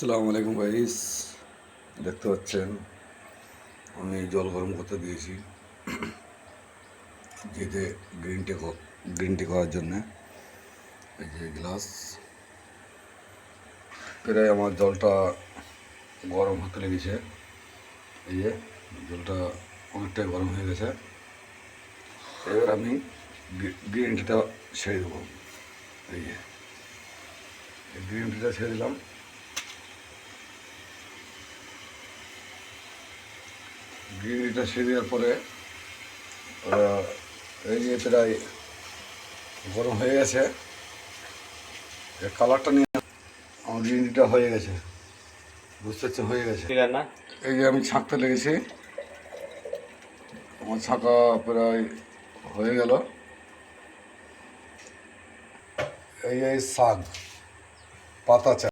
আসসালামু আলাইকুম গাইস, দেখতে পাচ্ছেন আমি জল গরম করতে দিয়েছি যেতে গ্রিন টি করার জন্যে। এই যে গ্লাস, প্রায় আমার জলটা গরম হতে লেগেছে। এই যে জলটা অনেকটাই গরম হয়ে গেছে। এবার আমি গ্রিন টিটা ছেড়ে দেবো। এই যে গ্রিন টিটা ছেড়ে দিলাম। গ্রিন টিটা ছেড়ে দেওয়ার পরে এই যে প্রায় গরম হয়ে গেছে। কালারটা নিয়ে আমার গ্রিন টিটা হয়ে গেছে, বুঝতে পারছি হয়ে গেছে। এই যে আমি ছাঁকতে লেগেছি, আমার ছাঁকা প্রায় হয়ে গেল। এই যে শাক পাতা চা।